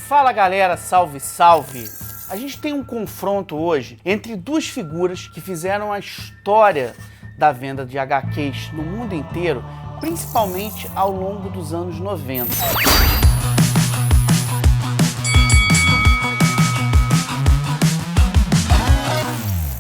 Fala galera, salve, salve! A gente tem um confronto hoje entre duas figuras que fizeram a história da venda de HQs no mundo inteiro, principalmente ao longo dos anos 90.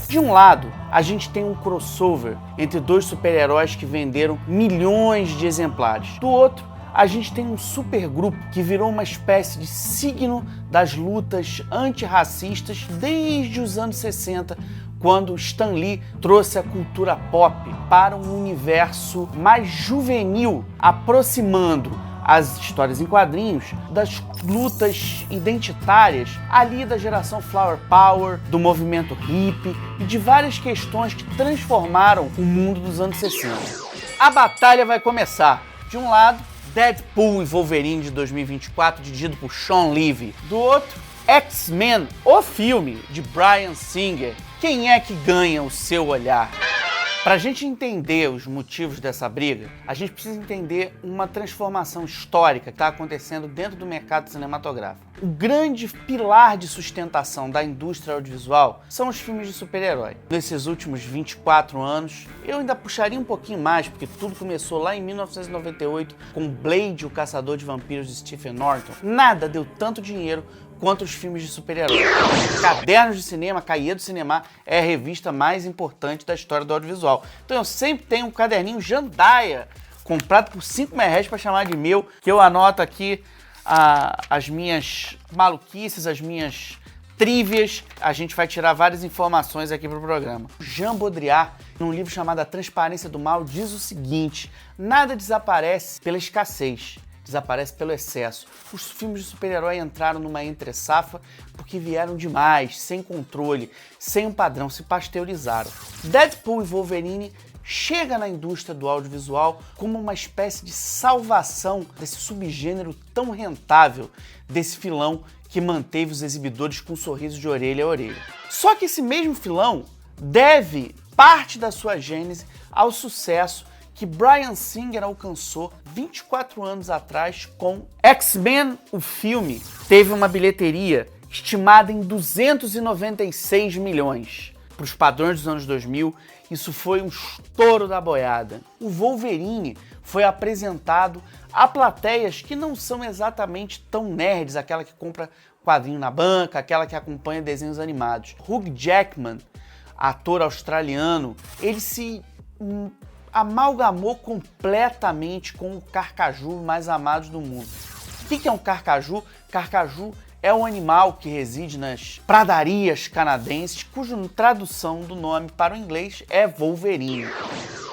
De um lado, a gente tem um crossover entre dois super-heróis que venderam milhões de exemplares. Do outro, a gente tem um supergrupo que virou uma espécie de signo das lutas antirracistas desde os anos 60, quando Stan Lee trouxe a cultura pop para um universo mais juvenil, aproximando as histórias em quadrinhos das lutas identitárias ali da geração Flower Power, do movimento hippie e de várias questões que transformaram o mundo dos anos 60. A batalha vai começar. De um lado, Deadpool e Wolverine de 2024, dirigido por Shawn Levy. Do outro, X-Men, o filme de Bryan Singer. Quem é que ganha o seu olhar? Pra gente entender os motivos dessa briga, a gente precisa entender uma transformação histórica que está acontecendo dentro do mercado cinematográfico. O grande pilar de sustentação da indústria audiovisual são os filmes de super-herói. Nesses últimos 24 anos, eu ainda puxaria um pouquinho mais, porque tudo começou lá em 1998 com Blade, o Caçador de Vampiros de Stephen Norton. Nada deu tanto dinheiro quanto os filmes de super-herói. Cadernos de Cinema, Cahiers do Cinema, é a revista mais importante da história do audiovisual. Então eu sempre tenho um caderninho Jandaia, comprado por R$5 para chamar de meu, que eu anoto aqui as minhas maluquices, as minhas trívias. A gente vai tirar várias informações aqui para o programa. Jean Baudrillard, num livro chamado A Transparência do Mal, diz o seguinte: nada desaparece pela escassez, desaparece pelo excesso. Os filmes de super-herói entraram numa entre-safra porque vieram demais, sem controle, sem um padrão, se pasteurizaram. Deadpool e Wolverine chega na indústria do audiovisual como uma espécie de salvação desse subgênero tão rentável, desse filão que manteve os exibidores com um sorriso de orelha a orelha. Só que esse mesmo filão deve parte da sua gênese ao sucesso que Bryan Singer alcançou 24 anos atrás com X-Men. O filme teve uma bilheteria estimada em 296 milhões. Para os padrões dos anos 2000, isso foi um estouro da boiada. O Wolverine foi apresentado a plateias que não são exatamente tão nerds, aquela que compra quadrinho na banca, aquela que acompanha desenhos animados. Hugh Jackman, ator australiano, ele se amalgamou completamente com o carcaju mais amado do mundo. O que é um carcaju? Carcaju é um animal que reside nas pradarias canadenses, cuja tradução do nome para o inglês é Wolverine.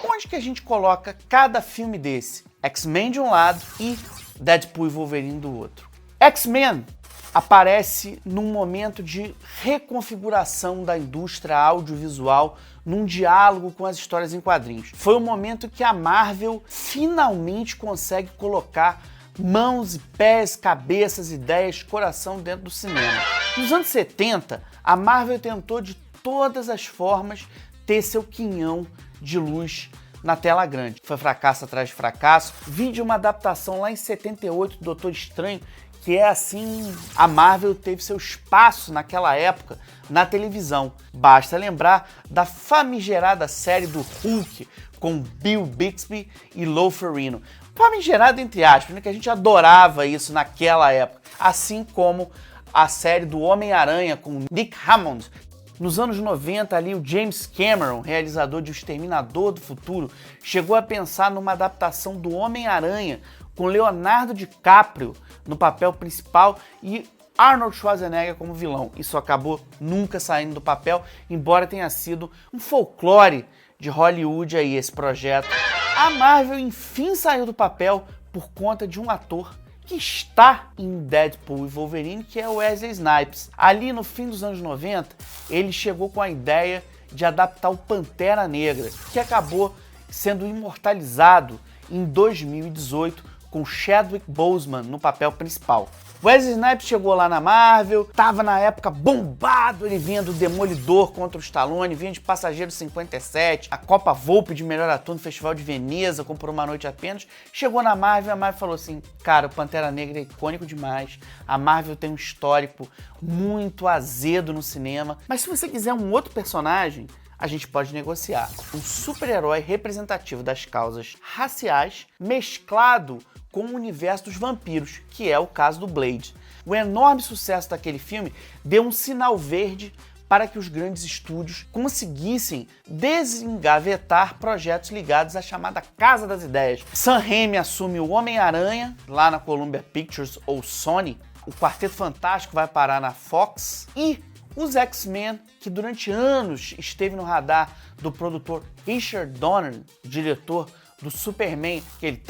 Onde que a gente coloca cada filme desse? X-Men de um lado e Deadpool e Wolverine do outro. X-Men aparece num momento de reconfiguração da indústria audiovisual, num diálogo com as histórias em quadrinhos. Foi o momento que a Marvel finalmente consegue colocar mãos e pés, cabeças, ideias, coração dentro do cinema. Nos anos 70, a Marvel tentou de todas as formas ter seu quinhão de luz na tela grande. Foi fracasso atrás de fracasso. Vi de uma adaptação lá em 78 do Doutor Estranho, que é assim, a Marvel teve seu espaço naquela época na televisão. Basta lembrar da famigerada série do Hulk com Bill Bixby e Lou Ferrigno. Famigerada entre aspas, né, que a gente adorava isso naquela época. Assim como a série do Homem-Aranha com Nick Hammond. Nos anos 90, ali, o James Cameron, realizador de O Exterminador do Futuro, chegou a pensar numa adaptação do Homem-Aranha com Leonardo DiCaprio no papel principal e Arnold Schwarzenegger como vilão. Isso acabou nunca saindo do papel, embora tenha sido um folclore de Hollywood aí esse projeto. A Marvel enfim saiu do papel por conta de um ator que está em Deadpool e Wolverine, que é o Wesley Snipes. Ali no fim dos anos 90, ele chegou com a ideia de adaptar o Pantera Negra, que acabou sendo imortalizado em 2018 com Chadwick Boseman no papel principal. Wesley Snipes chegou lá na Marvel, tava na época bombado, ele vinha do Demolidor contra o Stallone, vinha de Passageiro 57, a Copa Volpe de melhor ator no Festival de Veneza, com Por Uma Noite Apenas. Chegou na Marvel, a Marvel falou assim, cara, o Pantera Negra é icônico demais, a Marvel tem um histórico muito azedo no cinema, mas se você quiser um outro personagem, a gente pode negociar. Um super-herói representativo das causas raciais, mesclado com o universo dos vampiros, que é o caso do Blade. O enorme sucesso daquele filme deu um sinal verde para que os grandes estúdios conseguissem desengavetar projetos ligados à chamada Casa das Ideias. Sam Raimi assume o Homem-Aranha, lá na Columbia Pictures ou Sony. O Quarteto Fantástico vai parar na Fox. E os X-Men, que durante anos esteve no radar do produtor Richard Donner, diretor do Superman, aquele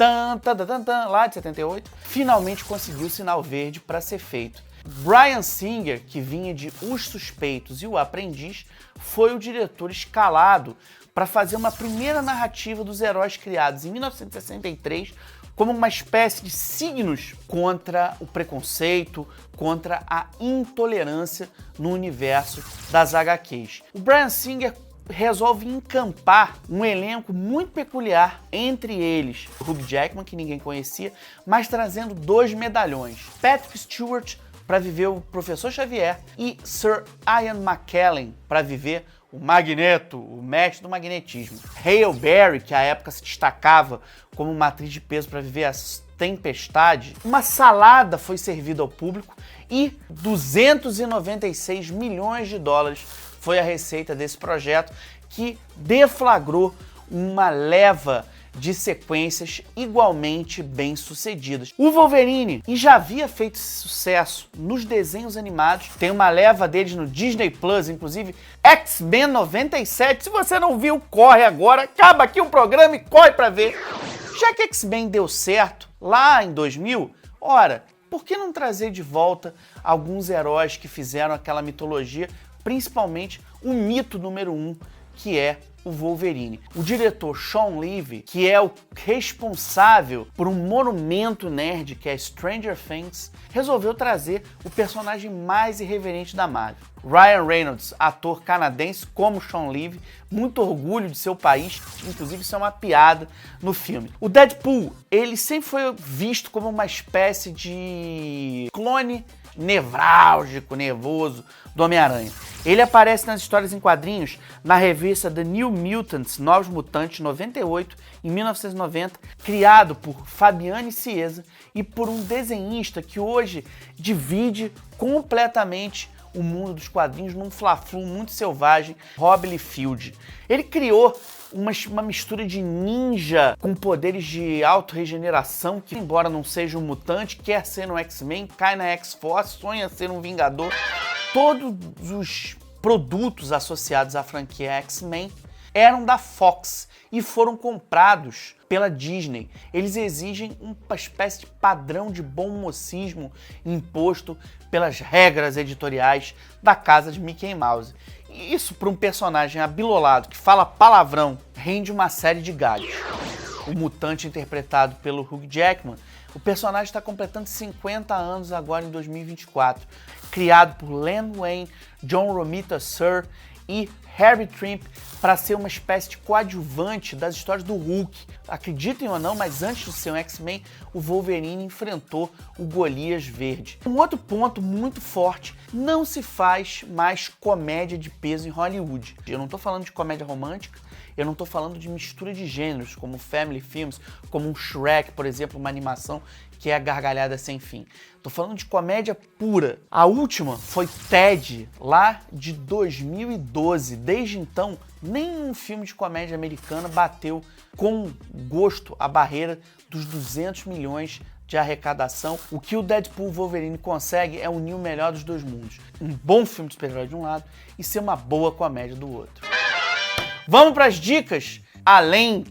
lá de 78, finalmente conseguiu o sinal verde para ser feito. Bryan Singer, que vinha de Os Suspeitos e O Aprendiz, foi o diretor escalado para fazer uma primeira narrativa dos heróis criados em 1963 como uma espécie de signos contra o preconceito, contra a intolerância no universo das HQs. O Bryan Singer resolve encampar um elenco muito peculiar, entre eles o Hugh Jackman, que ninguém conhecia, mas trazendo 2 medalhões. Patrick Stewart para viver o Professor Xavier e Sir Ian McKellen para viver o Magneto, o mestre do magnetismo. Halle Berry, que à época se destacava como uma atriz de peso para viver as Tempestade. Uma salada foi servida ao público e 296 milhões de dólares foi a receita desse projeto, que deflagrou uma leva de sequências igualmente bem-sucedidas. O Wolverine, e já havia feito sucesso nos desenhos animados, tem uma leva deles no Disney Plus, inclusive X-Men 97. Se você não viu, corre agora, acaba aqui o programa e corre pra ver. Já que X-Men deu certo lá em 2000, ora, por que não trazer de volta alguns heróis que fizeram aquela mitologia, principalmente o mito número 1, que é o Wolverine? O diretor Shawn Levy, que é o responsável por um monumento nerd que é Stranger Things, resolveu trazer o personagem mais irreverente da Marvel. Ryan Reynolds, ator canadense como Shawn Levy, muito orgulho de seu país, inclusive isso é uma piada no filme. O Deadpool, ele sempre foi visto como uma espécie de clone nevrálgico, nervoso do Homem-Aranha. Ele aparece nas histórias em quadrinhos na revista The New Mutants, Novos Mutantes, 98, em 1990, criado por Fabiane Cieza e por um desenhista que hoje divide completamente o mundo dos quadrinhos num fla-flu muito selvagem, Rob Liefeld. Ele criou uma mistura de ninja com poderes de autorregeneração, que embora não seja um mutante, quer ser um X-Men, cai na X-Force, sonha ser um Vingador. Todos os produtos associados à franquia X-Men eram da Fox e foram comprados pela Disney. Eles exigem uma espécie de padrão de bom mocismo imposto pelas regras editoriais da casa de Mickey Mouse. E isso, para um personagem abilolado que fala palavrão, rende uma série de galhos. O mutante interpretado pelo Hugh Jackman, o personagem está completando 50 anos agora em 2024. Criado por Len Wein, John Romita Sr. e Harry Trimp para ser uma espécie de coadjuvante das histórias do Hulk. Acreditem ou não, mas antes de ser um X-Men, o Wolverine enfrentou o Golias Verde. Um outro ponto muito forte, não se faz mais comédia de peso em Hollywood. Eu não estou falando de comédia romântica, eu não estou falando de mistura de gêneros, como family films, como um Shrek, por exemplo, uma animação que é a gargalhada sem fim. Tô falando de comédia pura. A última foi Ted, lá de 2012. Desde então, nenhum filme de comédia americana bateu com gosto a barreira dos 200 milhões de arrecadação. O que o Deadpool Wolverine consegue é unir o melhor dos dois mundos. Um bom filme de super-herói de um lado e ser uma boa comédia do outro. Vamos para as dicas? Além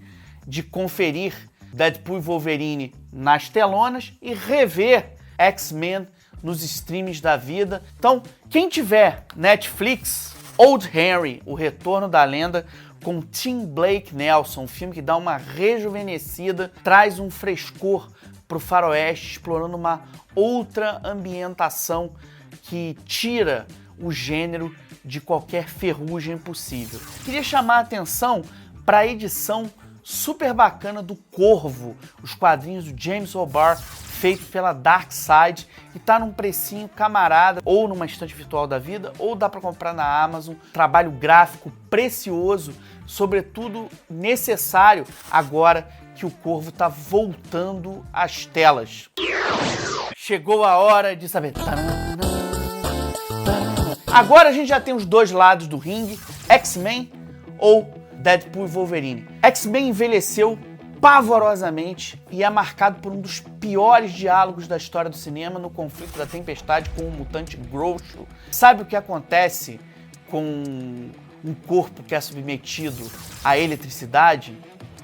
de conferir Deadpool e Wolverine nas telonas e rever X-Men nos streams da vida. Então, quem tiver Netflix, Old Henry, O Retorno da Lenda, com Tim Blake Nelson, um filme que dá uma rejuvenescida, traz um frescor pro faroeste, explorando uma outra ambientação que tira o gênero de qualquer ferrugem possível. Queria chamar a atenção para a edição super bacana do Corvo, os quadrinhos do James O'Barr, feito pela Dark Side, e tá num precinho camarada, ou numa estante virtual da vida, ou dá para comprar na Amazon. Trabalho gráfico precioso, sobretudo necessário agora que o Corvo tá voltando às telas. Chegou a hora de saber. Agora a gente já tem os dois lados do ringue, X-Men ou Deadpool e Wolverine. X-Men envelheceu pavorosamente e é marcado por um dos piores diálogos da história do cinema no conflito da Tempestade com o mutante Groucho. Sabe o que acontece com um corpo que é submetido à eletricidade?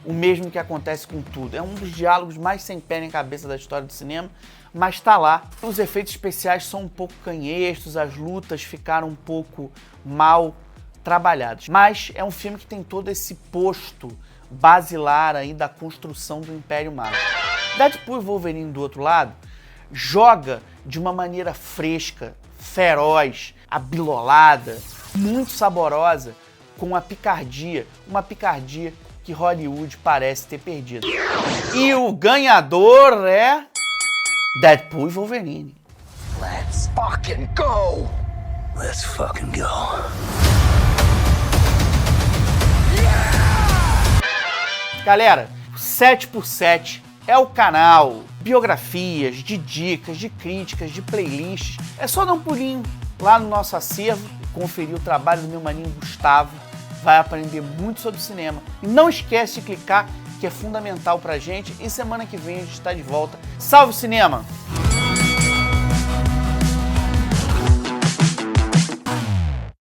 O mesmo que acontece com tudo. É um dos diálogos mais sem pé nem cabeça da história do cinema, mas tá lá. Os efeitos especiais são um pouco canhestros, as lutas ficaram um pouco mal trabalhadas. Mas é um filme que tem todo esse posto basilar aí da construção do Império Mágico. Deadpool e Wolverine, do outro lado, joga de uma maneira fresca, feroz, abilolada, muito saborosa, com a picardia, uma picardia que Hollywood parece ter perdido. E o ganhador é Deadpool e Wolverine. Let's fucking go! Let's fucking go. Galera, 7x7 é o canal. Biografias, de dicas, de críticas, de playlists. É só dar um pulinho lá no nosso acervo, conferir o trabalho do meu maninho Gustavo. Vai aprender muito sobre cinema. E não esquece de clicar, que é fundamental pra gente. E semana que vem a gente está de volta. Salve cinema!